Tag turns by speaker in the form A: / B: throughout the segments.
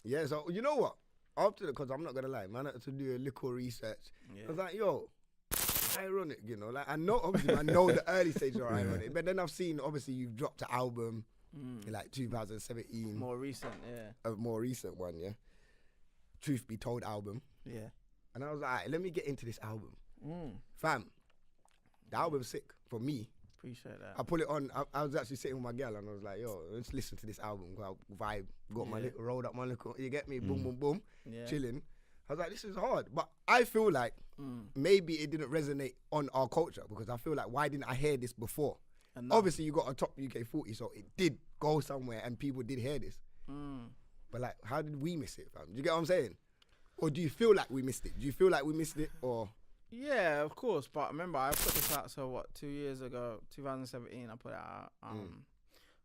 A: Yeah, so you know what? After because I'm not gonna lie, man, I had to do a little research. I was like, yo, Ironic, you know, like I know obviously I know the early stages are Ironic, but then I've seen obviously you've dropped an album in like 2017.
B: More recent, yeah.
A: A more recent one, yeah. Truth Be Told album.
B: Yeah.
A: And I was like, all right, let me get into this album. Fam, the album's sick for me.
B: Appreciate that.
A: I put it on. I was actually sitting with my girl and I was like, yo, let's listen to this album. Vibe, got my little, rolled up my little, you get me? Boom, boom, boom. Yeah. Chilling. I was like, this is hard. But I feel like maybe it didn't resonate on our culture because I feel like, why didn't I hear this before? Obviously, you got a top UK 40, so it did go somewhere and people did hear this. But like, how did we miss it, fam? Do you get what I'm saying? Or do you feel like we missed it? Do you feel like we missed it or...
B: Yeah, of course. But remember, I put this out, 2 years ago, 2017, I put it out.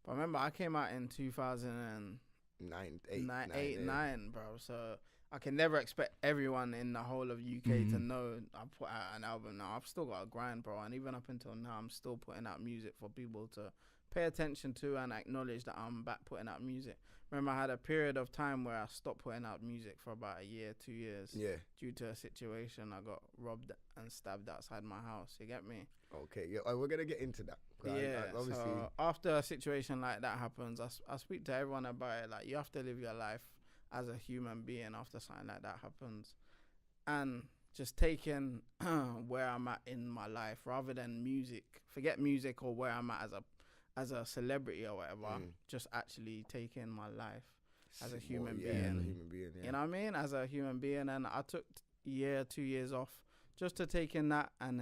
B: But remember, I came out in 2009, bro. So I can never expect everyone in the whole of UK to know I put out an album now. I've still got a grind, bro. And even up until now, I'm still putting out music for people to pay attention to and acknowledge that I'm back putting out music. Remember, I had a period of time where I stopped putting out music for about a year, 2 years. Yeah. Due to a situation, I got robbed and stabbed outside my house. You get me?
A: Okay, yeah, we're going to get into that.
B: Yeah, obviously. So after a situation like that happens, I speak to everyone about it. Like, you have to live your life as a human being after something like that happens. And just taking where I'm at in my life rather than music. Forget music or where I'm at as a celebrity or whatever, just actually taking my life as a human being. You know what I mean? As a human being. And I took 2 years off just to take in that and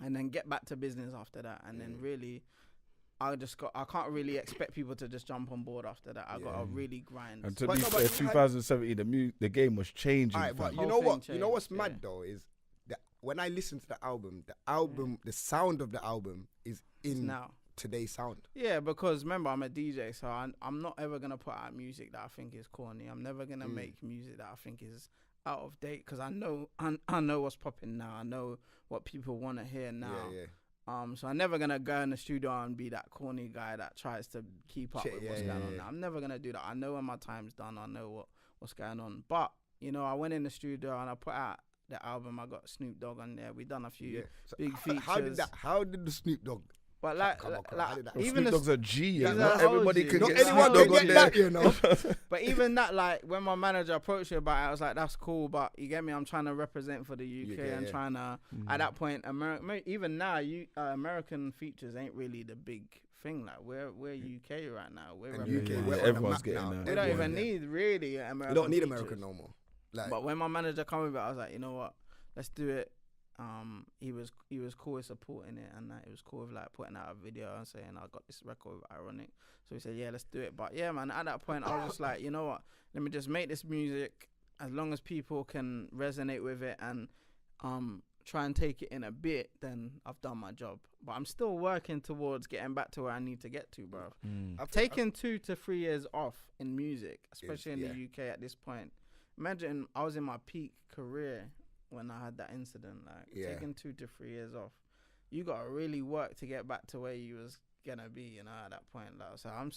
B: then get back to business after that. And then really, I can't really expect people to just jump on board after that. I got to really grind.
C: And to be fair, 2017, the game was changing.
A: All right, but you know what? You know what's mad though is that when I listen to the album, the sound of the album is in now. Today's sound.
B: Yeah, because remember, I'm a DJ, so I'm not ever going to put out music that I think is corny. I'm never going to make music that I think is out of date because I know what's popping now. I know what people want to hear now. So I'm never going to go in the studio and be that corny guy that tries to keep up with what's going on now. I'm never going to do that. I know when my time's done. I know what's going on. But, you know, I went in the studio and I put out the album. I got Snoop Dogg on there. We done a few big features.
A: How did the Snoop Dogg...
B: But like
C: even Snoop Dogg's a G,
A: not
C: everybody can get
A: anyone
C: Snoop Dogg
A: can get that, you know.
B: But even that, like when my manager approached me about it, I was like, "That's cool," but you get me. I'm trying to represent for the UK and trying to. At that point, even now, American features ain't really the big thing. Like we're UK right now. We're
C: everyone's getting there.
B: We don't even need really American.
A: We don't need American no more.
B: But when my manager came with it, I was like, you know what? Let's do it. He was cool with supporting it, and it was cool with like putting out a video and saying I got this record with Ironik. So he said, yeah, let's do it. But yeah, man, at that point I was just like, you know what, let me just make this music. As long as people can resonate with it and try and take it in a bit, then I've done my job. But I'm still working towards getting back to where I need to get to, bro. I've taken 2 to 3 years off in music, especially in the UK at this point. Imagine I was in my peak career when I had that incident, like taking 2 to 3 years off, you gotta really work to get back to where you was gonna be, you know, at that point. Like, so I'm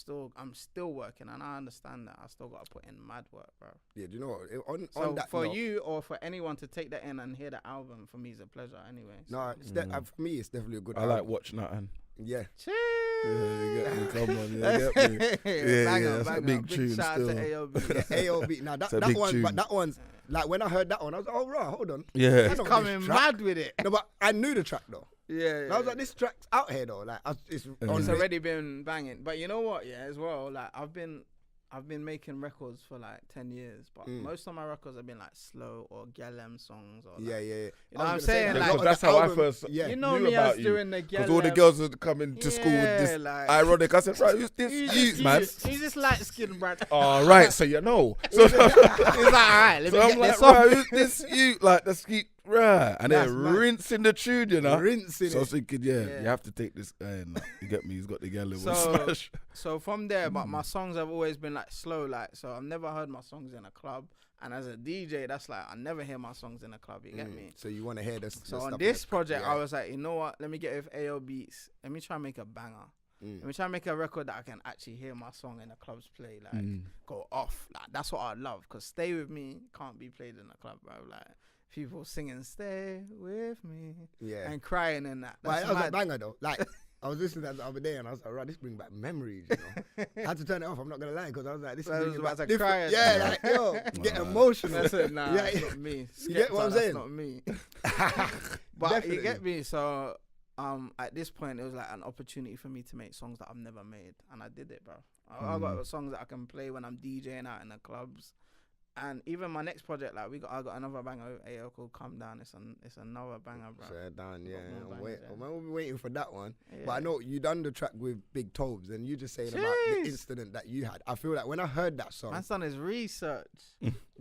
B: still working, and I understand that I still gotta put in mad work, bro. Yeah, do you know what? On that for you or for anyone to take that in and hear the album, for me is a pleasure. Anyway, so.
A: No, for me it's definitely a good.
C: I
A: album.
C: like Watch Nothing.
A: Yeah.
B: Cheers.
C: Yeah, you get me. Come on, you get me. That's a big tune.
B: Shout out to AOB.
A: AOB. Now that one, but that one's like when I heard that one, I was like, oh right, hold on.
C: Yeah,
B: he's coming mad with it.
A: No, but I knew the track though.
B: Yeah.
A: And I was like, this track's out here though. Like it's
B: already been banging. But you know what? Yeah, as well. Like I've been making records for like 10 years, but most of my records have been like slow or Gallem songs or like, you know what I'm saying?
C: Like, that's how I first
B: you know me as doing the Gallem.
C: Because all the girls would come into school with this like, Ironic. I said, right, who's this man?
B: He's this light skinned brat.
C: Oh, right, so you know.
B: So he's like, all right, let me get this off.
C: Right, who's this you? Like, the ski. Right, and then rinsing the tune, you know. So I was thinking, you have to take this guy and you get me, he's got the Gallem.
B: So from there, but my songs have always been like slow, like, so I've never heard my songs in a club. And as a DJ, that's like, I never hear my songs in a club, you get me?
A: So you want to hear this?
B: So on this project, I was like, you know what, let me get with AO Beats. Let me try and make a banger. Let me try and make a record that I can actually hear my song in the clubs play, like go off. Like that's what I love. Cause Stay With Me can't be played in a club, bro. Like people singing "Stay With Me," and crying and that.
A: That was a banger though. Like I was listening to that the other day and I was like, right, this brings back memories. You know, I had to turn it off. I'm not gonna lie, because I was like, this is bringing back different. Cry,
B: yeah,
A: like yo, get emotional.
B: That's it. Nah, it's not me.
A: You get what I'm saying?
B: That's not me. But definitely. You get me. So at this point, it was like an opportunity for me to make songs that I've never made, and I did it, bro. I got songs that I can play when I'm DJing out in the clubs, and even my next project, like I got another banger called "Come Down." It's another banger, bro.
A: So down, yeah. We'll be waiting for that one. Yeah. But I know you done the track with Big Tobes, and you just saying about the incident that you had. I feel like when I heard that song,
B: my son is research.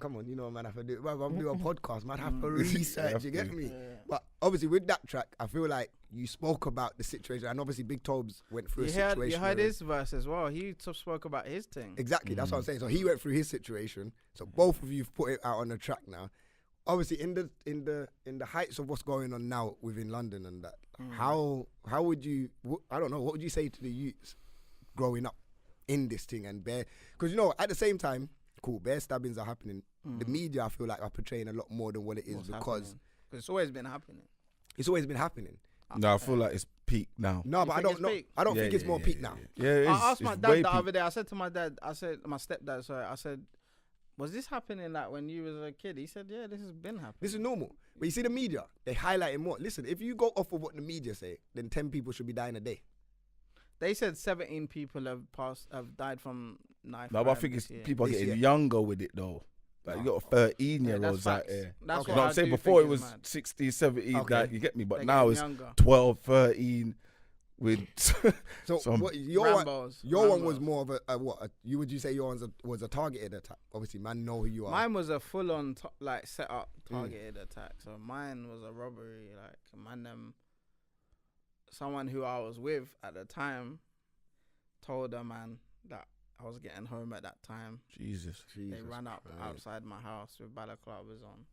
A: Come on, you know, man, I have to do. Well, I'm doing a podcast, man. I have to research. You get me? Yeah. But obviously, with that track, I feel like you spoke about the situation, and obviously, Big Tobes went through a situation.
B: You heard his verse as well. He spoke about his thing.
A: Exactly, that's what I'm saying. So he went through his situation. So both of you've put it out on the track now. Obviously, in the heights of what's going on now within London and that, how would you? I don't know. What would you say to the youths growing up in this thing and because you know at the same time. Cool, bare stabbings are happening. The media, I feel like, are portraying a lot more than what it is because
B: it's always been happening.
A: It's always been happening.
C: No, I feel like it's peak now.
A: No, but I don't know. I don't think it's more peak now.
C: Yeah, it is.
B: I asked my dad the other day. I said to my dad, my stepdad, sorry, I said, was this happening like when you was a kid? He said, yeah, this has been happening.
A: This is normal. But you see the media, they highlight it more. Listen, if you go off of what the media say, then 10 people should be dying a day.
B: They said 17 people have died from knife.
C: No, but I think it's people are getting younger with it though. Like you got 13-year-olds out there.
B: That's
C: what I'm saying. Before it was 60, 70, like you get me. But now it's younger. 12, 13 with.
A: So your one was more of a what? Would you say your one was a targeted attack? Obviously, man, know who you are.
B: Mine was a full-on like set up targeted attack. So mine was a robbery. Like man, someone who I was with at the time told a man that I was getting home at that time.
C: Jesus.
B: They ran up outside my house with balaclavas on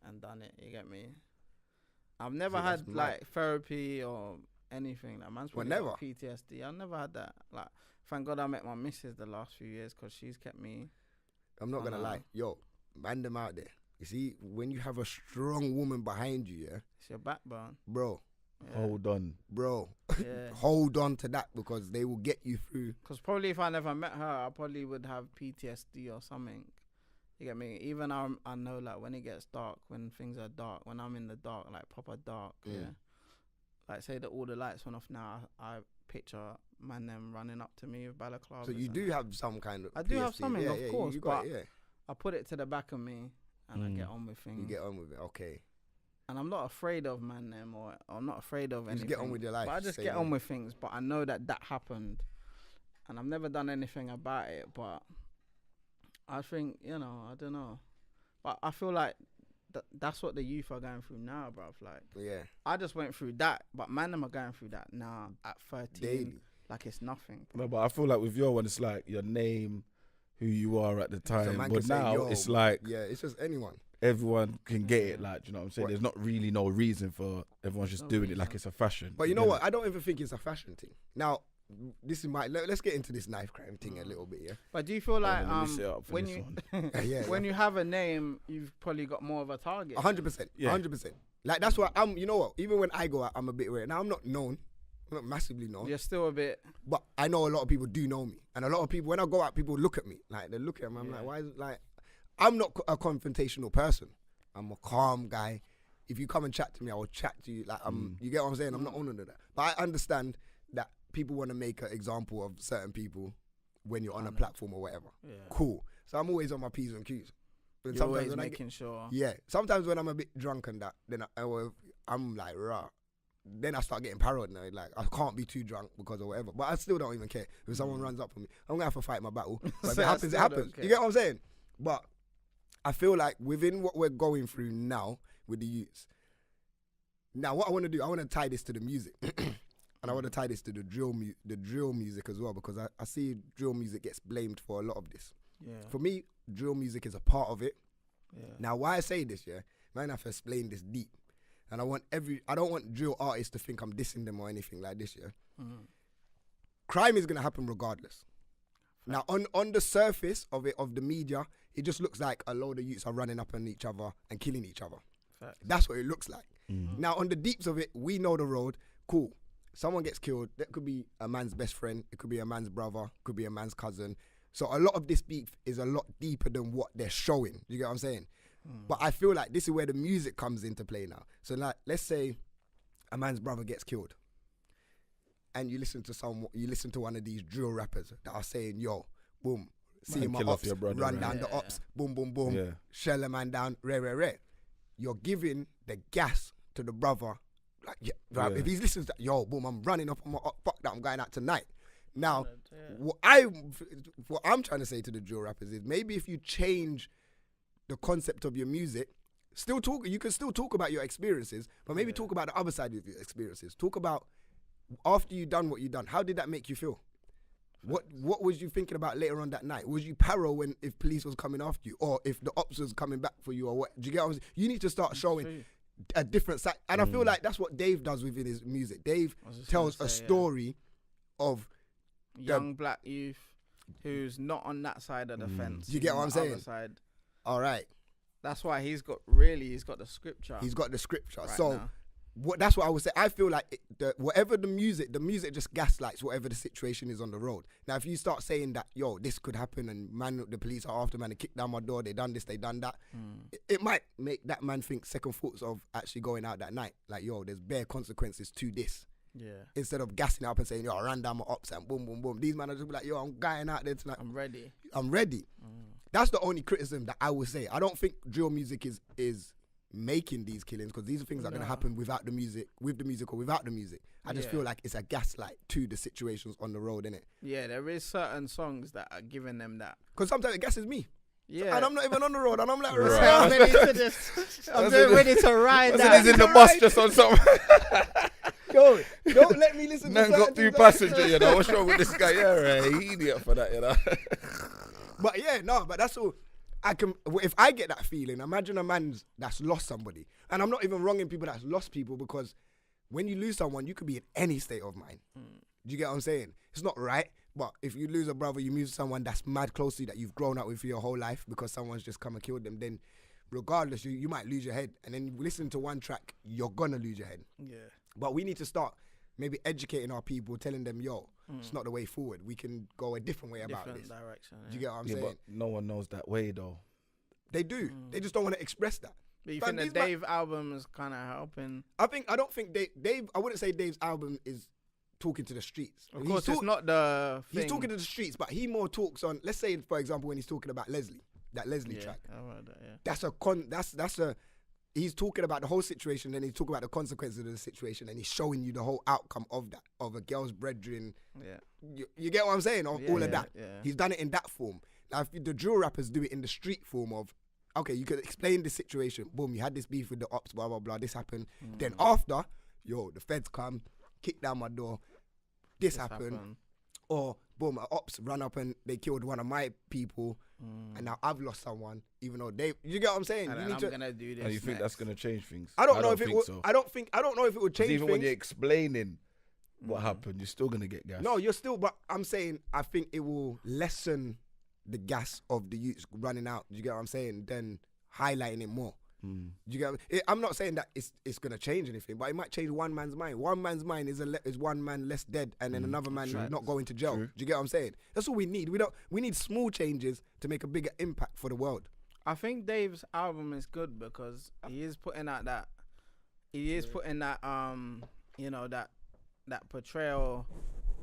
B: and done it. You get me? I've never had like therapy or anything. Like man's
A: never
B: PTSD. I've never had that. Like, thank God I met my missus the last few years because she's kept me.
A: I'm not gonna lie, yo, man, them out there. You see, when you have a strong woman behind you,
B: it's your backbone,
A: bro.
C: Yeah. Hold on,
A: bro. Yeah. Hold on to that because they will get you through. Because
B: probably if I never met her, I probably would have PTSD or something. You get me? Even I know like when it gets dark, when things are dark, when I'm in the dark, like proper dark, like say that all the lights went off now, I picture man them running up to me with balaclavas.
A: So you do have some kind of
B: I do have something, of course,
A: you got it,
B: I put it to the back of me and I get on with things.
A: You get on with it, okay.
B: And I'm not afraid of man them or I'm not afraid of anything.
A: You just get on with your life.
B: But I just get on with things. But I know that happened. And I've never done anything about it. But I think, I don't know. But I feel like that's what the youth are going through now, bruv. Like, I just went through that. But man them are going through that now at 13. Daily. Like it's nothing.
C: No, but I feel like with your one, it's like your name, who you are at the time. So but now it's like...
A: Yeah, it's just anyone.
C: Everyone can get it, like, do you know what I'm saying? There's not really no reason for everyone's just doing it like it's a fashion.
A: But you know what? I don't even think it's a fashion thing. Now, this is let's get into this knife crime thing a little bit, yeah?
B: But do you feel like when you when you have a name, you've probably got more of a target?
A: 100%. 100%. Like, that's why you know what? Even when I go out, I'm a bit weird. Now, I'm not known. I'm not massively known.
B: You're still a bit.
A: But I know a lot of people do know me. And a lot of people, when I go out, people look at me. Like, they look at me. I'm like, why is it like... I'm not a confrontational person. I'm a calm guy. If you come and chat to me, I will chat to you. Like, you get what I'm saying? I'm not on to that. But I understand that people want to make an example of certain people when you're on a platform or whatever. Yeah. Cool. So I'm always on my P's and Q's.
B: But you're always making sure.
A: Yeah. Sometimes when I'm a bit drunk and that, then I'm like, rah. Then I start getting paranoid now. Like, I can't be too drunk because of whatever. But I still don't even care. If someone runs up on me, I'm going to have to fight my battle. But if it happens, it happens. You get what I'm saying? But I feel like within what we're going through now with the youths, now what I want to do, I want to tie this to the music. And I want to tie this to the drill music as well, because I see drill music gets blamed for a lot of this. Yeah. For me, drill music is a part of it. Yeah. Now, why I say this, man, I have to explain this deep. And I don't want drill artists to think I'm dissing them or anything like this, crime is gonna happen regardless. Now, on the surface of it, of the media, it just looks like a load of youths are running up on each other and killing each other.
B: Facts.
A: That's what it looks like. Now, on the deeps of it, we know the road. Cool. Someone gets killed. That could be a man's best friend. It could be a man's brother. It could be a man's cousin. So a lot of this beef is a lot deeper than what they're showing. You get what I'm saying? But I feel like this is where the music comes into play now. So like, let's say a man's brother gets killed, and you listen to one of these drill rappers that are saying, "Yo, boom, see my ops, brother, run down the ops, boom, boom, boom, shell a man down, rare. You're giving the gas to the brother. Like, if he's listening to that, yo, boom, I'm running up on my op, fuck that, I'm going out tonight. Now, what I'm trying to say to the drill rappers is maybe if you change the concept of your music, you can still talk about your experiences, but maybe talk about the other side of your experiences. Talk about after you done what you done, how did that make you feel? What was you thinking about later on that night? Was you paro if police was coming after you, or if the ops was coming back for you, or what? Do you get what I'm saying? You need to start showing a different side, and I feel like that's what Dave does within his music. Dave tells a story of
B: young black youth who's not on that side of the fence.
A: You get what I'm saying?
B: Side.
A: All right.
B: That's why he's got the scripture.
A: He's got the scripture.
B: Right
A: so
B: now.
A: That's what I would say. I feel like whatever the music just gaslights whatever the situation is on the road. Now, if you start saying that, yo, this could happen, and man, the police are after man, they kicked down my door, they done this, they done that, it might make that man think second thoughts of actually going out that night. Like, yo, there's bare consequences to this. Yeah. Instead of gassing up and saying, yo, I ran down my ops and boom, boom, boom. These men are just be like, yo, I'm going out there tonight.
B: I'm ready.
A: That's the only criticism that I would say. I don't think drill music is making these killings, because these are things that are going to happen without the music, with the music or without the music. I just feel like it's a gaslight to the situations on the road, innit?
B: Yeah, there is certain songs that are giving them that.
A: Because sometimes it gasses me.
B: Yeah.
A: And I'm not even on the road, and I'm like,
B: I'm ready to ride that.
C: He's in the bus just on something.
A: Yo, don't let me listen to
C: Man got through passenger, you know. What's wrong with this guy? Yeah, he idiot for that, you know.
A: But yeah, no, but that's all. If I get that feeling, imagine a man that's lost somebody. And I'm not even wronging people that's lost people, because when you lose someone, you could be in any state of mind. Do you get what I'm saying? It's not right, but if you lose a brother, you lose someone that's mad close to you that you've grown up with for your whole life because someone's just come and killed them, then regardless, you might lose your head. And then you listen to one track, you're gonna lose your head. Yeah. But we need to start maybe educating our people, telling them, yo, it's not the way forward. We can go a different way about this.
B: Direction.
A: Do you get what I'm saying?
C: But no one knows that way, though.
A: They do. They just don't want to express that.
B: But you think the Dave album is kind of helping?
A: I don't think Dave. I wouldn't say Dave's album is talking to the streets.
B: Of course, it's not the thing.
A: He's talking to the streets, but he more talks on. Let's say, for example, when he's talking about that Leslie track. I heard that, That's a. He's talking about the whole situation, then he's talking about the consequences of the situation, and he's showing you the whole outcome of that, of a girl's brethren. Yeah. You get what I'm saying? All of that. Yeah. He's done it in that form. Now, if the drill rappers do it in the street form of, okay, you could explain the situation. Boom, you had this beef with the ops, blah, blah, blah, this happened. Then after, yo, the feds come, kick down my door, this happened. Or, boom, ops run up and they killed one of my people, and now I've lost someone, even though you get what I'm saying?
B: And I'm gonna do this.
C: And you think that's gonna change things?
A: I don't know if it would. So. I don't know if it would change
C: even
A: things.
C: when you're explaining what happened, you're still gonna get gas.
A: No, you're still. But I'm saying I think it will lessen the gas of the youths running out. Do you get what I'm saying? Then highlighting it more. Do you get? I'm not saying that it's gonna change anything, but it might change one man's mind. One man's mind is one man less dead, and then another man not going to jail. Do you get what I'm saying? That's all we need. We need small changes to make a bigger impact for the world.
B: I think Dave's album is good because he is putting out that. He is putting that that portrayal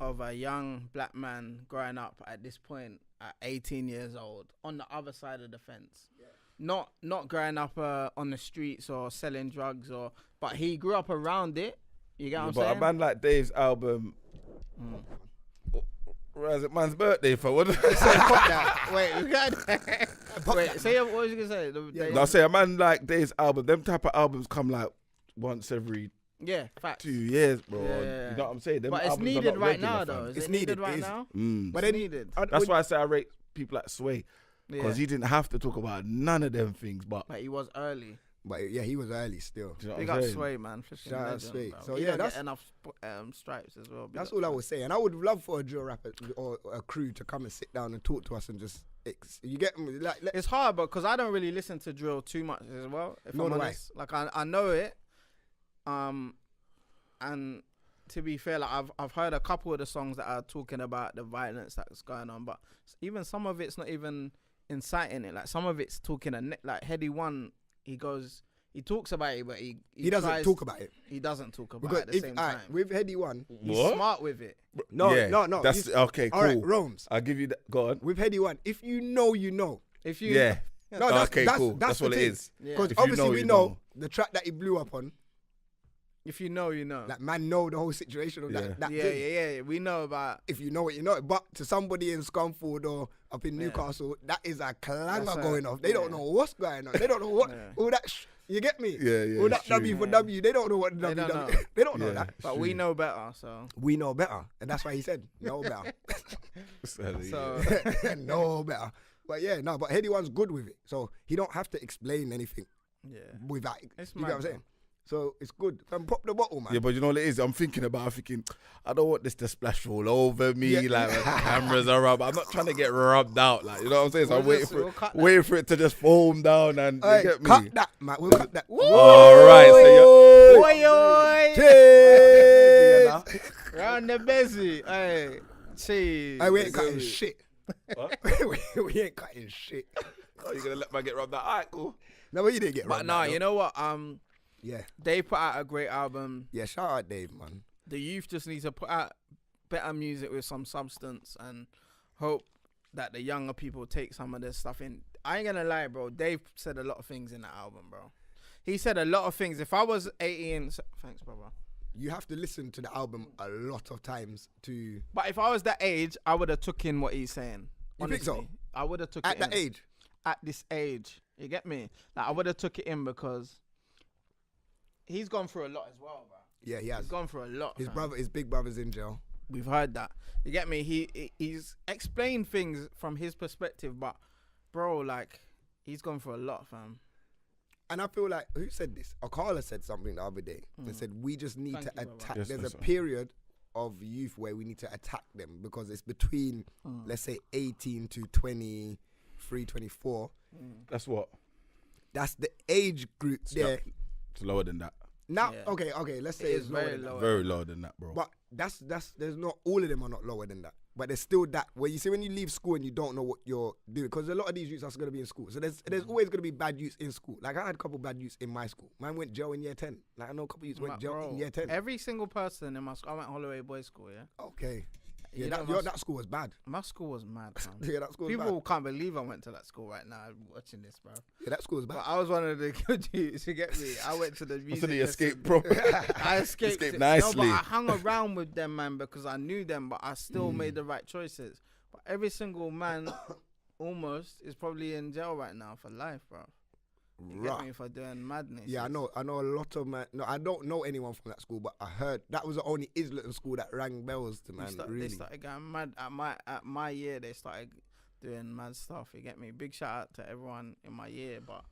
B: of a young black man growing up at this point at 18 years old on the other side of the fence. Yeah. Not growing up on the streets or selling drugs, but he grew up around it. You get what I'm saying?
C: But a man like Dave's album, is it man's birthday for what?
B: Wait, we got wait. Say what was you gonna say?
C: No, say a man like Dave's album. Them type of albums come like once every 2 years, bro. Yeah. You know what I'm saying?
B: But it's needed right now, though. Is it needed right now?
A: But it's needed.
C: That's why I say I rate people like Sway. Because he didn't have to talk about none of them things, but
B: he was early.
A: But yeah, he was early still.
B: Big up Sway, man.
A: Shout out Sway.
B: Bro.
A: So
B: he
A: yeah,
B: that's enough stripes as well.
A: That's all I was saying. I would love for a drill rapper or a crew to come and sit down and talk to us and just. You get me? Like,
B: it's hard, but because I don't really listen to drill too much as well. If I'm honest, like I know it, and to be fair, like I've heard a couple of the songs that are talking about the violence that's going on, but even some of it's not even inciting it. Like some of it's talking like Heady One. He talks about it, but he
A: doesn't talk about it.
B: He doesn't talk about it at the same time.
A: With Heady One,
B: he's smart with it.
A: No.
C: That's okay. Cool.
A: All right, Rome's.
C: I'll give you that. Go on.
A: With Heady One, if you know, you know.
B: If you
A: No, that's
C: cool. That's what it is.
A: Because obviously we know the track that he blew up on.
B: If you know, you know.
A: Like, man know the whole situation of that thing.
B: Yeah. We know about...
A: If you know it, you know it. But to somebody in Scunthorpe or up in Newcastle, that is a clanger going off. They don't know what's going on. They don't know what... All that... You get me?
C: Yeah.
A: All that W for W. They don't know what W... They don't know that.
B: But we know better, so...
A: We know better. And that's why he said, know better. Know better. But yeah, no, but Heady One's good with it. So he don't have to explain anything.
B: Yeah.
A: With that.
B: It's
A: you get what I'm saying? So it's good. Pop the bottle, man.
C: Yeah, but you know what it is? I'm thinking, I don't want this to splash all over me, like the cameras are up. I'm not trying to get rubbed out, like, you know what I'm saying? So I'm waiting for it to just foam down and you get me.
A: Cut that, man. We'll cut that.
C: All right, so
B: Oi.
A: Cheers.
B: Round the busy. Hey, cheese.
A: Hey, we ain't cutting shit. What? we ain't cutting shit.
C: Oh, you gonna let man get rubbed out? All right, cool.
A: No, but you didn't get rubbed out.
B: But nah, you know what?
A: Yeah.
B: Dave put out a great album.
A: Yeah, shout out Dave, man.
B: The youth just need to put out better music with some substance and hope that the younger people take some of this stuff in. I ain't gonna lie, bro. Dave said a lot of things in that album, bro. He said a lot of things. If I was 18... Thanks, brother.
A: You have to listen to the album a lot of times to...
B: But if I was that age, I would have took in what he's saying.
A: You think so?
B: I would have took it in.
A: At that age?
B: At this age. You get me? Like, I would have took it in because... He's gone through a lot as well, bro.
A: Yeah, he has.
B: He's gone through a lot.
A: His big brother's in jail.
B: We've heard that. You get me? He's explained things from his perspective, but bro, like, he's gone through a lot, fam.
A: And I feel like, who said this? Akala said something the other day. They said we just need to attack. There's a period of youth where we need to attack them because it's between, let's say, 18 to 23, 24.
C: That's what?
A: That's the age group there.
C: It's lower than that.
A: Now, okay, let's say it's
B: very
A: lower.
C: Very lower than that, bro.
A: But there's not, all of them are not lower than that. But there's still that, where you see when you leave school and you don't know what you're doing, because a lot of these youths are going to be in school. So there's always going to be bad youths in school. Like, I had a couple bad youths in my school. Mine went jail in year 10. Like, I know a couple youths went jail in year 10.
B: Every single person in my school, I went Holloway Boys School, yeah?
A: Okay. Yeah, that school was bad.
B: My school was mad, man.
A: Yeah, that school was bad.
B: People can't believe I went to that school right now watching this, bro.
A: Yeah, that school was bad.
B: But I was one of the good youths, you get me? I went to the music.
C: So you escaped proper.
B: I escaped
C: nicely.
B: No, but I hung around with them, man, because I knew them, but I still made the right choices. But every single man almost is probably in jail right now for life, bro. You get me, for doing madness.
A: Yeah, I know a lot of man. No, I don't know anyone from that school, but I heard that was the only Islington school that rang bells to man.
B: They started going mad at my year. They started doing mad stuff. You get me? Big shout out to everyone in my year, but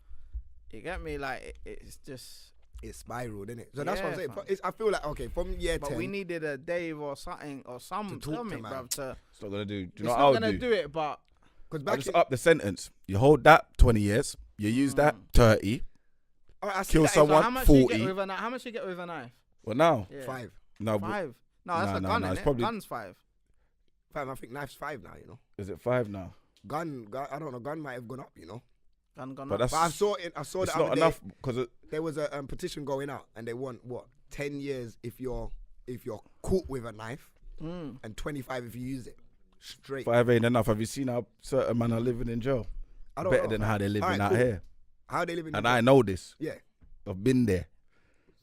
B: you get me? Like it's just
A: spiraled, isn't it? So that's what I'm saying. I feel like from year 10.
B: But we needed a Dave or something or some
A: to talk to,
B: bruv, to.
C: It's not gonna do.
B: It's not gonna do it, but
A: because
C: I just up the sentence. You hold that 20 years. You use that 30. Kill someone.
B: How much
C: 40.
B: You get with a knife? How much you get with a knife?
C: What now?
B: Yeah.
A: 5.
C: No,
B: 5. No, that's a gun.
C: It's
B: probably gun's 5.
A: 5. I think knife's 5 now. You know.
C: Is it 5 now?
A: Gun. I don't know. Gun might have gone up. You know.
B: Gun
C: but
B: up.
A: But I saw that.
C: It's not enough because
A: there was a petition going out, and they want 10 years if you're caught with a knife, and 25 if you use it. Straight.
C: 5 ain't enough. Have you seen how certain men are living in jail?
A: I don't
C: Better
A: know.
C: than how they're living out here.
A: How they living?
C: And I know this.
A: Yeah.
C: I've been there.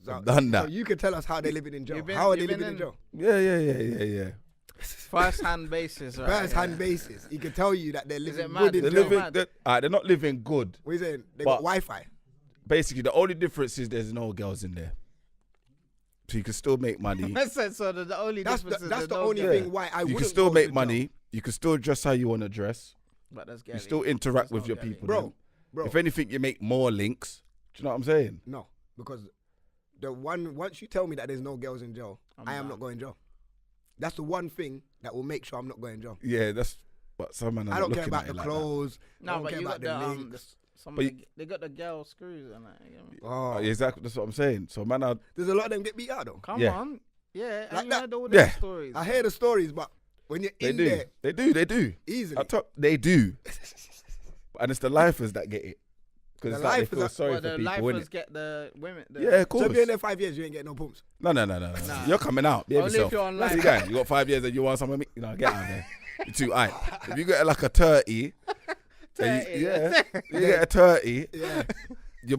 A: So,
C: I've done that.
A: So you can tell us how they're living in jail. How are they living in jail?
C: Yeah.
B: First hand basis, right?
A: First hand basis. He can tell you that they're living good in
C: they're
A: jail.
C: they're not living good.
A: What are you saying? They got Wi-Fi.
C: Basically, the only difference is there's no girls in there. So you can still make money.
B: That's the only difference.
A: That's the only thing why I wouldn't.
C: You can still make money. You can still dress how you want to dress.
B: But that's
C: you still interact with your people.
A: Bro.
C: If anything, you make more links. Do you know what I'm saying?
A: No, because once you tell me that there's no girls in jail, I am not going to jail. That's the one thing that will make sure I'm not going to jail.
C: Yeah, that's what some man.
A: I don't care about the clothes.
B: No,
A: I don't
B: but
A: care
B: you
A: about
B: got
A: the
B: the
A: links.
B: they got the girl screws and that. You get me?
A: Oh,
C: Yeah, exactly. That's what I'm saying. So man,
A: there's a lot of them get beat out though.
B: Come
C: Yeah.
B: on. Yeah,
A: Like
B: and
A: that.
B: you heard all
C: Yeah.
B: these stories.
A: I hear the stories, but when you're
C: they
A: in
C: do.
A: there,
C: They do.
A: easily.
C: They do. And it's the lifers that get it.
A: The
C: Because like, they feel
A: lifers
C: sorry
B: Well,
C: for
B: the
C: people,
B: lifers
C: innit?
B: get the women.
C: Yeah, of course.
A: So if you're in there 5 years, you ain't getting no pumps.
C: No. You're coming out. Behave
B: Only if
C: yourself.
B: you're on
C: That's
B: live.
C: the guy. You got 5 years and you want some of me? You know, get out of there. You're too high. If you get like a 30, and you get a 30,
A: Yeah.
C: you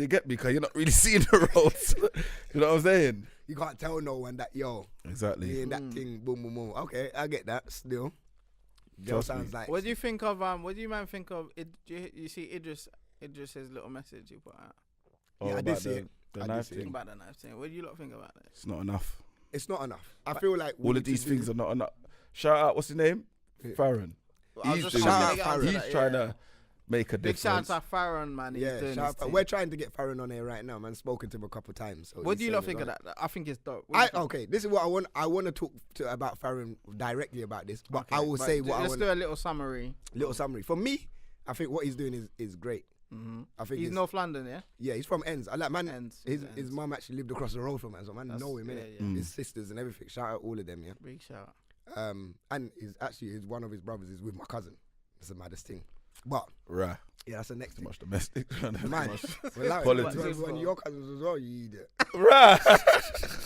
C: get me because you're not really seeing the roads. You know what I'm saying?
A: You can't tell no one that, yo,
C: Exactly.
A: me and that thing, boom, boom, boom. Okay, I get that still. Jail
C: Trust me.
A: sounds like.
B: What do you think of what do you man think of you see Idris's little message he put out
C: Oh,
A: Yeah, I did
C: about
A: see it.
C: the
A: I did
C: knife
A: see it.
C: thing.
B: about the knife thing? What do you lot think about that?
C: It's not enough.
A: It's not enough. I feel like we
C: All
A: need
C: of these
A: to do-
C: things are not enough. Shout out, what's his name?
A: Yeah.
C: Farron.
B: I was
C: He's
B: just
C: doing
A: trying to
C: it.
A: get onto
C: He's
B: that,
C: trying
B: yeah.
C: to make a
B: Big shout
C: difference.
B: out to Farron, man. He's
A: Yeah,
B: doing
A: shout
B: his
A: out.
B: thing.
A: We're trying to get Farron on here right now, man. Spoken to him a couple of times. So
B: What do you lot
A: saying
B: think of
A: it's
B: that? I think it's dope. What do you think?
A: okay, this is what I want. I want to talk about Farron directly about this, but
B: Okay,
A: I will
B: but
A: say what I
B: let's
A: want.
B: do a little summary.
A: Little summary for me. I think what he's doing is great.
B: Mm-hmm.
A: I think
B: He's North London, yeah.
A: yeah, he's from Ends. I like man.
B: Ends,
A: His
B: Ends.
A: mum actually lived across the road from us, so man
B: That's-
A: know him,
B: yeah,
A: innit?
B: yeah.
A: His sisters and everything. Shout out all of them, yeah.
B: Big shout.
A: And his one of his brothers is with my cousin. That's the maddest thing. But
C: Right.
A: yeah, that's the next
C: Too
A: thing.
C: much domestic.
A: Man,
C: Politics.
A: when your cousins as well, you idiot.
C: Right.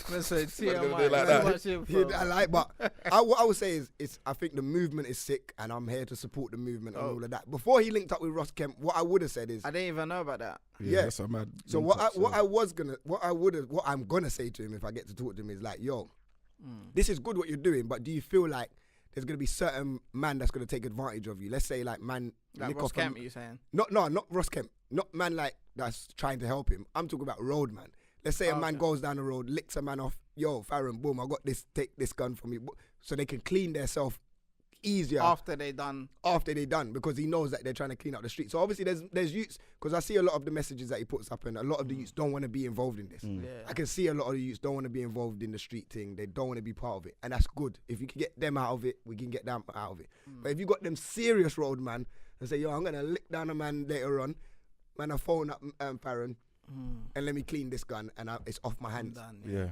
B: Listen,
C: gonna do
B: TMI.
C: like
B: too
C: that.
B: much info.
A: I like, but what I would say is I think the movement is sick, and I'm here to support the movement and all of that. Before he linked up with Ross Kemp, what I would have said is,
B: I didn't even know about that.
A: Yeah.
C: That's a mad.
A: so
C: link up,
A: what I'm gonna say to him if I get to talk to him is like, yo, this is good what you're doing, but do you feel like there's gonna be certain man that's gonna take advantage of you? Let's say like man,
B: Like
A: lick
B: Ross
A: off
B: Kemp, you saying?
A: not Ross Kemp, not man like that's trying to help him. I'm talking about road man. Let's say a man goes down the road, licks a man off. Yo, Farron, boom, I got this. Take this gun from you, so they can clean themselves easier
B: After they done.
A: because he knows that they're trying to clean up the street. So obviously there's youths, because I see a lot of the messages that he puts up, and a lot of the youths don't want to be involved in this.
B: Yeah.
A: I can see a lot of the youths don't want to be involved in the street thing. They don't want to be part of it, and that's good. If you can get them out of it, we can get them out of it. But if you got them serious road man and say, yo, I'm gonna lick down a man later on, man, I phone up Farron and let me clean this gun, and it's off my hands.
B: Done,
C: Yeah.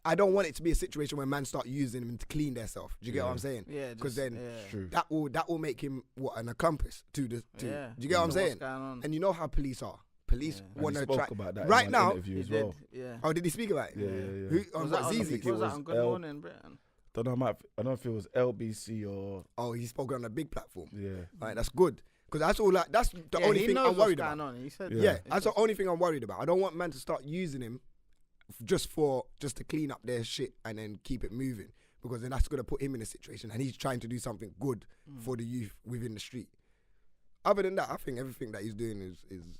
A: I don't want it to be a situation where man start using him to clean themselves. Do you get what I'm saying?
B: Yeah.
A: Because then
C: True.
A: that will make him an accomplice to the.
B: Yeah.
A: Do you get what I'm
B: Know
A: saying?
B: what's going on.
A: And you know how police are. Police
C: And
A: want
C: he
A: to
C: spoke
A: try.
C: about that
A: Right
C: in
A: now-
C: one interview
B: He
C: as
B: did.
C: well.
B: Yeah.
A: Oh, did he speak about it?
C: Yeah.
A: Who, on
B: Was
A: what,
B: that on,
A: ZZ?
C: think
B: was
C: it
B: that
C: was
B: on Good
C: L-
B: Morning Britain?
C: I don't know if it was LBC or
A: Oh, he spoke on a big platform.
C: yeah.
A: Right, that's good. Because that's all. That's the
B: Yeah,
A: only
B: he
A: thing
B: knows
A: I'm worried
B: what's
A: about.
B: going on. He said
C: Yeah.
A: Yeah, that's the only thing I'm worried about. I don't want man to start using him just to clean up their shit and then keep it moving, because then that's gonna put him in a situation, and he's trying to do something good for the youth within the street. Other than that, I think everything that he's doing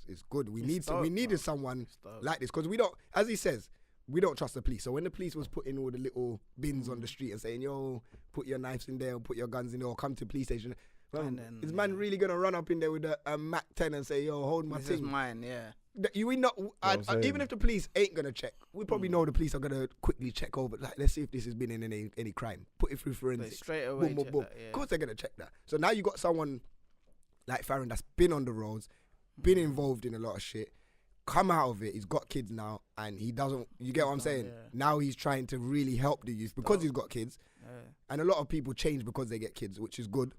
A: is good. We needed someone like this, because we don't, as he says, we don't trust the police. So when the police was putting all the little bins on the street and saying, yo, put your knives in there or put your guns in there or come to the police station, well,
B: And then,
A: is man really gonna run up in there with a Mac 10 and say, yo, hold my
B: This is
A: thing?
B: mine, yeah.
A: We not
C: what I'm saying?
A: even if the police ain't gonna check, we probably know the police are gonna quickly check over. Like, let's see if this has been in any crime. Put it through
B: They
A: forensics.
B: straight away
A: Boom, boom,
B: check
A: boom.
B: that, yeah.
A: Of course they're gonna check that. So now you got someone like Farron that's been on the roads, been involved in a lot of shit, come out of it. He's got kids now, and he doesn't. You get what I'm saying?
B: yeah.
A: Now he's trying to really help the youth because he's got kids,
B: Yeah.
A: and a lot of people change because they get kids, which is good.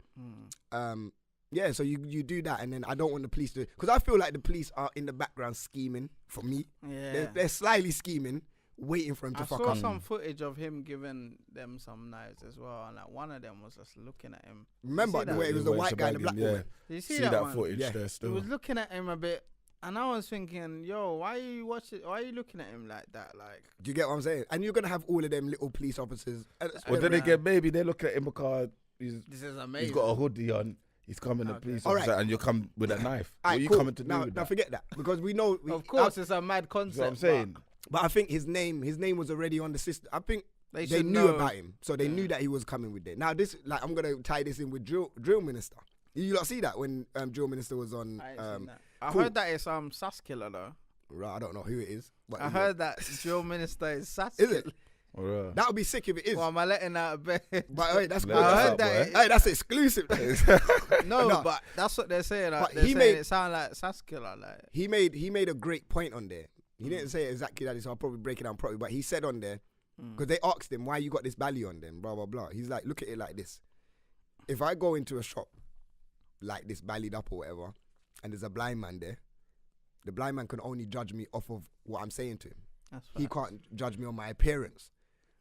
A: Yeah, so you do that, and then I don't want the police to, because I feel like the police are in the background scheming for me.
B: Yeah.
A: They're slightly scheming, waiting for him to
B: I
A: fuck
B: saw
A: up.
B: some footage of him giving them some knives as well, and like one of them was just looking at him.
A: Remember
B: see
A: the
B: that?
A: way it was the white guy and the black woman.
B: Did you see,
C: See
B: that,
C: that
B: one?
C: footage
A: Yeah.
C: there
B: He
C: still.
B: was looking at him a bit, and I was thinking, yo, why are you watching? Why are you looking at him like that? Like,
A: Do you get what I'm saying? And you're gonna have all of them little police officers.
C: Well, then again, maybe they look at him because
B: this is amazing.
C: he's got a hoodie on. He's coming to
B: Okay.
C: police
A: All
C: officer,
A: right.
C: and you come with a knife.
A: Alright,
C: What are you
A: cool.
C: coming to do
A: now,
C: with
A: now
C: that?
A: forget that, because we know.
B: Of course, it's a mad
C: That's what
B: concept.
C: I'm saying.
A: But I think his name was already on the system. I think
B: They
A: they
B: should
A: knew
B: know.
A: about him, so they knew that he was coming with it. Now this, like, I'm gonna tie this in with drill minister. You lot see that when drill minister was on.
B: I ain't seen that. I
A: cool.
B: heard that it's SAS killer though.
A: Right, I don't know who it is. But
B: I heard that drill minister is Sasuke.
A: Is it?
C: Right.
A: That would be sick if it is.
B: Well, am I letting out a bed?
A: But wait, that's good.
B: I heard that.
A: Hey, that's exclusive.
B: No, but that's what they're saying. Like,
A: But
B: they're
A: he
B: saying
A: made-
B: it sound like Sasuke. Like
A: he made a great point on there. He didn't say it exactly that, so I'll probably break it down properly. But he said on there, because they asked him why you got this belly on them, blah blah blah. He's like, look at it like this. If I go into a shop like this, bellied up or whatever, and there's a blind man there, the blind man can only judge me off of what I'm saying to him. He can't judge me on my appearance.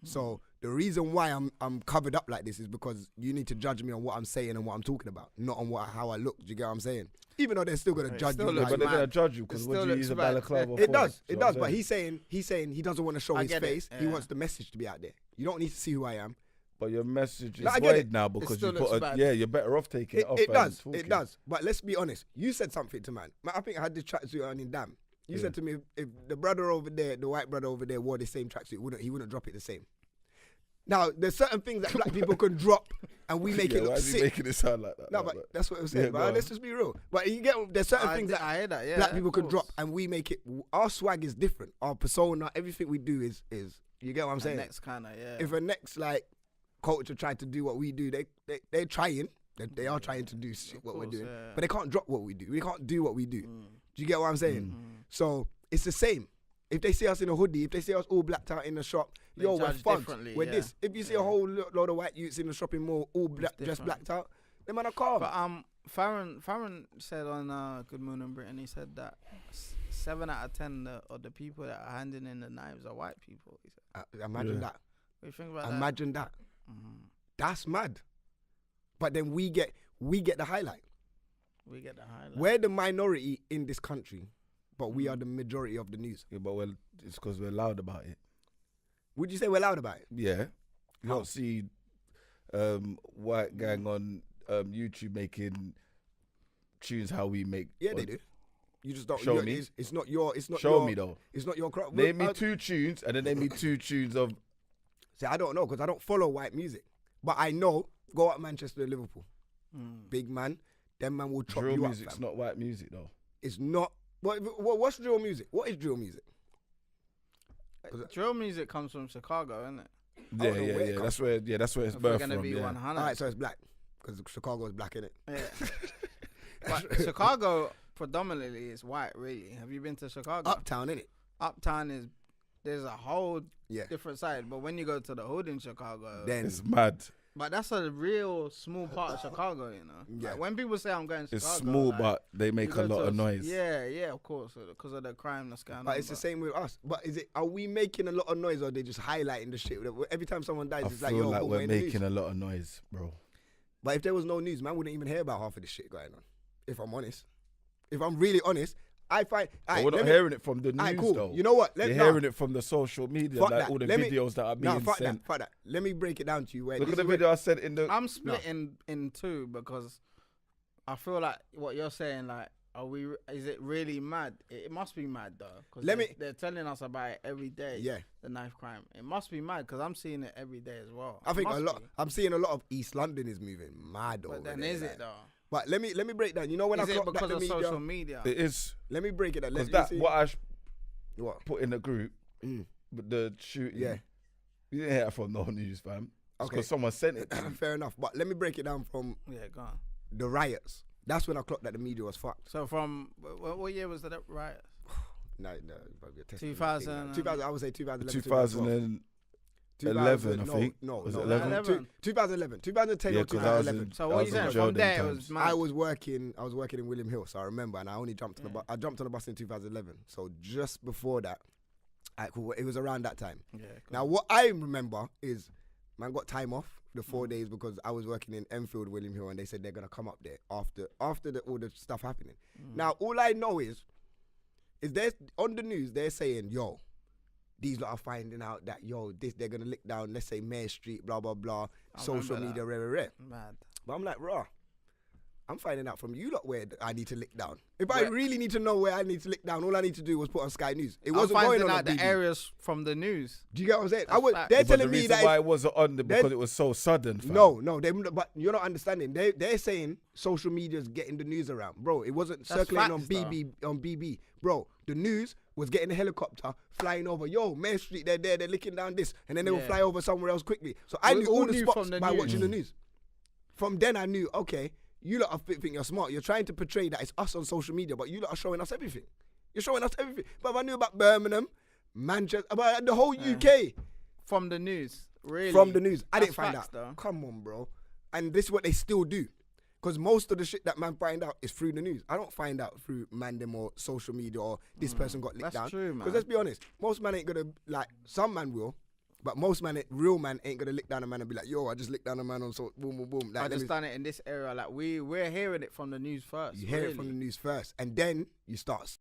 A: So the reason why I'm covered up like this is because you need to judge me on what I'm saying and what I'm talking about, not on how I look. Do you get what I'm saying? Even though they're still gonna judge you,
C: But they're gonna judge you because what do you use a balaclava for?
A: it does. But he's saying he doesn't want to show his face. He
B: yeah.
A: wants the message to be out there. You don't need to see who I am.
C: But your message is
A: No, I get
C: void
A: it.
C: now because
B: still
C: you
B: looks
C: put
B: bad.
C: you're better off taking it off.
A: It
C: and
A: does.
C: talking.
A: It does. But let's be honest. You said something to man. I think I had this tracksuit on in Damn. You said to me, if the brother over there, the white brother over there, wore the same tracksuit, he wouldn't drop it the same. Now, there's certain things that black people can drop and we make it look
C: why is he
A: sick.
C: making it sound like that?
A: No, but that's what it was saying.
C: Yeah,
A: But let's just be real. But you get there's certain things that
B: I hear that. Yeah,
A: black people
B: of
A: can
B: course.
A: drop and we make it. Our swag is different. Our persona, everything we do is. You get what I'm saying?
B: Next kind of
A: If a next like culture tried to do what we do, they're trying. They are trying to do shit what we're doing, but they can't drop what we do. We can't do what we do. Do you get what I'm saying? So it's the same. If they see us in a hoodie, if they see us all blacked out in the shop,
B: They
A: we're
B: judge
A: thugs.
B: differently,
A: We're
B: yeah.
A: this. If you see a whole load of white youths in the shopping mall all just
B: different.
A: blacked out, them man are calm.
B: But Farron said on Good Morning Britain, he said that 7 out of 10 of the people that are handing in the knives are white people. He said.
A: Imagine that.
B: What do you think about
A: Imagine that.
B: Mm-hmm.
A: That's mad. But then we get the highlight.
B: We get the highlight.
A: We're the minority in this country, but we are the majority of the news.
C: Yeah, but it's because we're loud about it.
A: Would you say we're loud about it?
C: Yeah. You don't see white gang on YouTube making tunes how we make.
A: Yeah, they do. You just don't
C: Show me.
A: It's not your. It's not
C: Show
A: your,
C: me though.
A: It's not your crop.
C: Name me 2 tunes and then name me 2 tunes of.
A: See, I don't know because I don't follow white music, but I know. Go up Manchester, Liverpool. Big man, them man will chop
C: Drill
A: you
C: music's
A: up.
C: not white music though.
A: It's not. What's drill music? What is drill music?
B: Drill music comes from Chicago, isn't it?
C: Yeah,
A: know where it comes
C: That's where it's
B: If we're
C: birthed
B: gonna
C: from.
B: be
C: Yeah.
B: 100.
A: All right, so it's black because Chicago is black, innit?
B: Yeah. But Chicago predominantly is white, really. Have you been to Chicago?
A: Uptown, innit?
B: Uptown there's a whole
A: Yeah.
B: different side, but when you go to the hood in Chicago,
A: Then
C: It's mad.
B: but that's a real small part of Chicago, you know.
A: Yeah.
B: Like when people say I'm going to
C: It's
B: Chicago,
C: small,
B: like,
C: but they
B: you
C: make
B: go
C: a lot
B: to
C: of noise.
B: Yeah, of course, because of the crime that's going on.
A: But it's the same with us. But are we making a lot of noise or are they just highlighting the shit? Every time someone dies,
C: I
A: it's like,
C: feel
A: yo,
C: like
A: boom,
C: we're
A: in the news.
C: making a lot of noise, bro.
A: But if there was no news, man wouldn't even hear about half of this shit going on. If I'm honest. If I'm really honest, I find...
C: But we're not hearing it from the news,
A: cool.
C: though.
A: You know what?
C: You're hearing it from the social media,
A: Fuck
C: like
A: that.
C: all the
A: Let me-
C: videos that are being
A: fuck
C: sent.
A: that. Let me break it down to you. Where
C: Look
A: this
C: at the
A: is where-
C: video I sent in the...
B: I'm splitting in two because I feel like what you're saying, like, is it really mad? It must be mad though, because they're telling us about it every day.
A: Yeah.
B: The knife crime. It must be mad because I'm seeing it every day as well.
A: I think
B: It
A: a
B: must
A: lot.
B: be.
A: I'm seeing a lot of East London is moving mad over
B: But then
A: there,
B: is
A: like.
B: it though?
A: But let me break down. You know when
B: Is
A: I
B: it
A: clocked
B: because
A: that
B: of
A: the media?
B: social media?
C: It is.
A: Let me break it down.
C: Because what I
A: What?
C: put in the group, but the shooting,
A: Yeah.
C: you didn't hear it from no news, fam.
A: Okay.
C: Because someone sent it.
A: Fair enough. But let me break it down from
B: Yeah, go on.
A: the riots. That's when I clocked that the media was fucked.
B: So from what year was that riot?
A: No, probably a test.
B: 2000.
A: 2000. I would say 2011.
C: 2011, I think.
A: No,
C: Was
A: no,
C: it
A: no,
C: 11?
A: 2011. 2010
C: Yeah,
A: or 2011.
C: 2000.
B: So what are you
C: That
B: saying?
C: was
B: From
C: Jordan
B: there, it
C: times.
B: was mad.
A: I was working in William Hill, so I remember, and I only jumped on the bus. I jumped on the bus in 2011. So just before that, it was around that time.
B: Yeah, cool.
A: Now what I remember is, man got time off the 4 days because I was working in Enfield, William Hill, and they said they're gonna come up there after all the stuff happening. Now all I know is there's on the news they're saying, yo, these lot are finding out that they're gonna lick down, let's say Mayor Street, blah blah blah, social media, rare.
B: Mad.
A: But I'm like, raw. I'm finding out from you lot where I need to lick down. If I really need to know where I need to lick down, all I need to do was put on Sky News. It wasn't going on
B: out the
A: BB.
B: areas from the news.
A: Do you get what I'm saying?
B: That's
A: They're
C: But
A: telling
C: the
A: me
C: reason
A: that
C: why it wasn't on because it was so sudden, fam.
A: No, but you're not understanding. They're saying social media's getting the news around, bro. It wasn't circulating
B: facts,
A: on BB, bro. The news was getting a helicopter, flying over, yo, Main Street, they're licking down this, and then they will fly over somewhere else quickly. So I knew all the spots by watching the news. From then I knew, okay, you lot think you're smart. You're trying to portray that it's us on social media, but you lot are showing us everything. You're showing us everything. But if I knew about Birmingham, Manchester, about the whole UK.
B: From the news, really?
A: From the news. I didn't find
B: facts,
A: out.
B: though.
A: Come on, bro. And this is what they still do. Because most of the shit that man find out is through the news. I don't find out through Mandem or social media or this person got licked down.
B: That's true, man.
A: Because let's be honest, most man ain't gonna, like, some man will, but most man, real man ain't gonna lick down a man and be like, yo, I just licked down a man on so boom, boom, boom. Like,
B: I just done it in this area. Like, we're hearing it from the news first.
A: You hear it from the news first. And then you start.